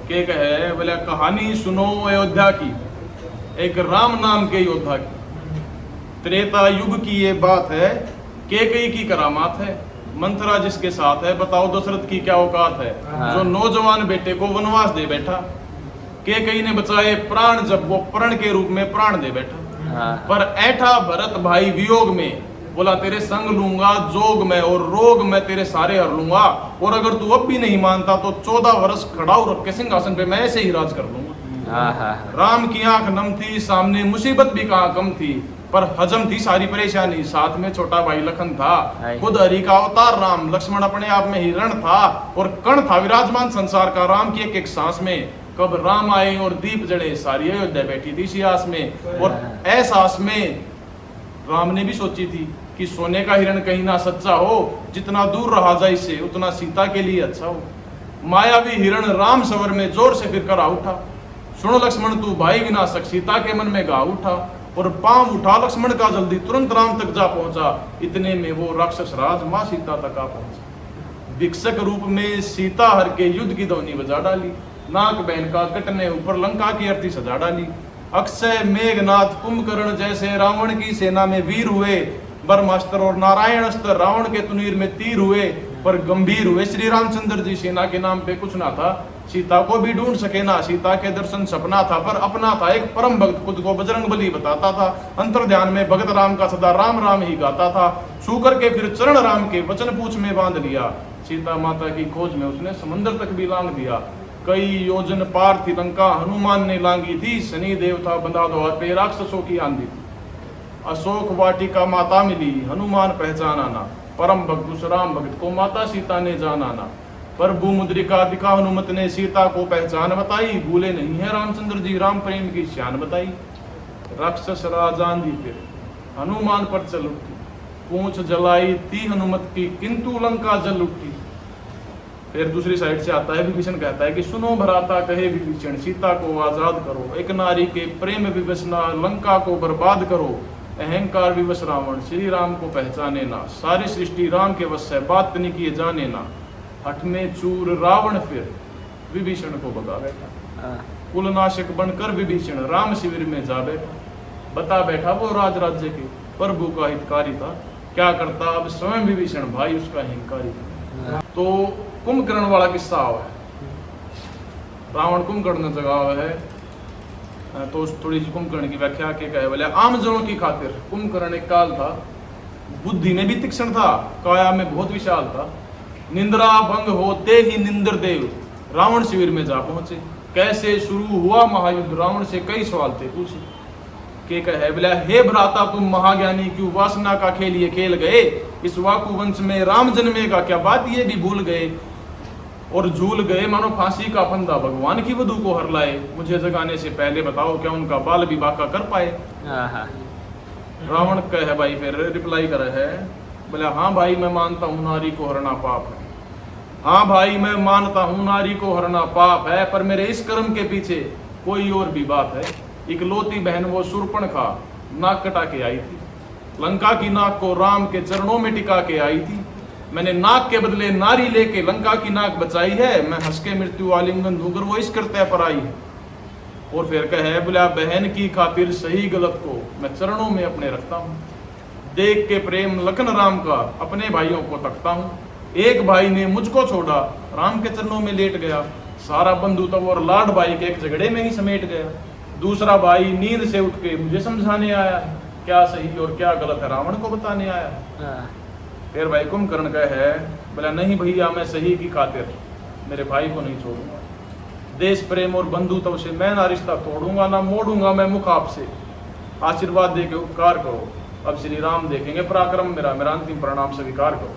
के कहे बोले कहानी सुनो अयोध्या की, एक राम नाम के योद्धा की। त्रेता युग की ये बात है, कैकेयी की करामात है। मंथरा जिसके साथ है, बताओ दशरथ की क्या औकात है। जो नौजवान बेटे को वनवास दे बैठा, कैकेयी ने बचाए प्राण जब वो प्रण के रूप में प्राण दे बैठा। पर ऐठा भरत भाई वियोग में, बोला तेरे संग लूंगा जोग में और रोग में तेरे सारे हर लूंगा, और अगर तू अब भी नहीं मानता तो 14 वर्ष खड़ा रख के सिंहासन पे मैं ऐसे ही राज कर लूंगा। राम की आंख नम थी, सामने मुसीबत भी कहाँ कम थी, पर हजम थी सारी परेशानी। साथ में छोटा भाई लखन था, खुद हरि का अवतार राम। लक्ष्मण अपने आप में हिरण था और कण था विराजमान संसार का। राम की एक एक सांस में कब राम आए और दीप जड़े, सारी अयोध्या बैठी थी इसी आस में। और ऐसा आस में राम ने भी सोची थी कि सोने का हिरण कहीं ना सच्चा हो, जितना दूर रहा जाए इससे उतना सीता के लिए अच्छा हो। मायावी हिरण राम सवर में जोर से फिर करा उठा, सुनो लक्ष्मण तू भाई विनाशक, सीता के मन में गा उठा। और पांव उठा लक्ष्मण का जल्दी, तुरंत राम तक जा पहुंचा। इतने में वो राक्षस राज मां सीता तक आ पहुंचा। भिक्षक रूप में सीता हर के युद्ध की ध्वनि बजा डाली, नाक बहन का कटने ऊपर लंका की अर्थी सजा डाली। अक्षय मेघनाथ कुंभकर्ण जैसे रावण की सेना में वीर हुए, ब्रह्मास्त्र और नारायण अस्त्र रावण के तुनीर में तीर हुए, पर गंभीर हुए श्री रामचंद्र जी। सेना के नाम पे कुछ ना था, सीता को भी ढूंढ सके ना, सीता के दर्शन सपना था, पर अपना था एक परम भक्त, खुद को बजरंग बली बताता था। अंतर ध्यान में भगत राम का सदा राम राम ही गाता था। छू करके फिर चरण राम के वचन पूछ में बांध लिया, सीता माता की खोज में उसने समंदर तक भी लांग दिया। कई योजन पार थी लंका हनुमान ने लांगी थी, शनि देव था बंधा द्वार पे राक्षसों की आंधी थी। अशोक वाटिका माता मिली, हनुमान पहचाना ना, परम भक्त उस राम भक्त को माता सीता ने जाना ना। प्रभु मुद्रिका दिखा हनुमत ने सीता को पहचान बताई, भूले नहीं है रामचंद्र जी राम प्रेम की शान बताई। राक्षस राजान दी फिर हनुमान पर चल उठी, पूंछ जलाई थी हनुमत की, किंतु लंका जल उठी। फिर दूसरी साइड से आता है विभीषण, कहता है कि सुनो भराता कहे विभीषण, सीता को आजाद करो, एक नारी के प्रेम विवशना लंका को बर्बाद करो। अहंकार विवश रावण श्री राम को पहचाने ना, सारी सृष्टि राम के वश है बात नहीं किए जाने ना। हठ में चूर रावण फिर विभीषण को भगा बैठा, कुलनाशक बनकर विभीषण राम शिविर में जा बैठा। बता बैठा वो राज राज्य के प्रभु का हितकारी था, क्या करता अब स्वयं विभीषण भाई उसका हिंकारी था। तो कुंभकर्ण वाला किस्सा है, रावण कुंभकर्ण जगह है, तो थोड़ी सी कुंभकर्ण की व्याख्या के कहे बोले आम जनों की खातिर। कुंभकर्ण एक काल था, बुद्धि में भी तीक्ष्ण था, काया में बहुत विशाल था। निंद्रा भंग होते ही निंद्र देव रावण शिविर में जा पहुंचे। कैसे शुरू हुआ महायुद्ध, रावण से कई सवाल थे पूछे। के कहे बोले हे भ्राता तुम महाज्ञानी क्यों वासना का खेल ये खेल गए, इस वाकु वंश में राम जन्मेगा क्या बात ये भी भूल गए। और झूल गए मानो फांसी का फंदा, भगवान की वधू को हर लाए, मुझे जगाने से पहले बताओ क्या उनका बाल विवाह का कर पाए। रावण कहे भाई फिर रिप्लाई करे है बोले हाँ भाई मैं मानता हूँ नारी को हरना पाप है, हाँ भाई मैं मानता हूँ नारी को हरना पाप है, पर मेरे इस कर्म के पीछे कोई और भी बात है। इकलौती बहन वो शूर्पणखा नाक कटा के आई थी, लंका की नाक को राम के चरणों में टिका के आई थी। मैंने नाक के बदले नारी लेके लंका की नाक बचाई है, मैं हंस के मृत्यु आलिंगन दूंगर वो इस करते पर आई है। और फिर कहे बोला बहन की खातिर सही गलत को मैं चरणों में अपने रखता हूँ, देख के प्रेम लखन राम का अपने भाइयों को तकता हूँ। एक भाई ने मुझको छोड़ा, राम के चरणों में लेट गया, सारा बंधु तब और लाड भाई के एक झगड़े में ही समेट गया। दूसरा भाई नींद से उठ के मुझे समझाने आया, क्या सही और क्या गलत है रावण को बताने आया। फिर भाई कुंभकर्ण का है बोला नहीं भैया मैं सही की खातिर मेरे भाई को नहीं छोड़ूंगा, देश प्रेम और बंधुत्व से मैं ना रिश्ता तोड़ूंगा ना मोड़ूंगा मैं मुख आपसे, आशीर्वाद दे के उपकार करो। अब श्री राम देखेंगे पराक्रम मेरा, मेरा अंतिम प्रणाम स्वीकार करो।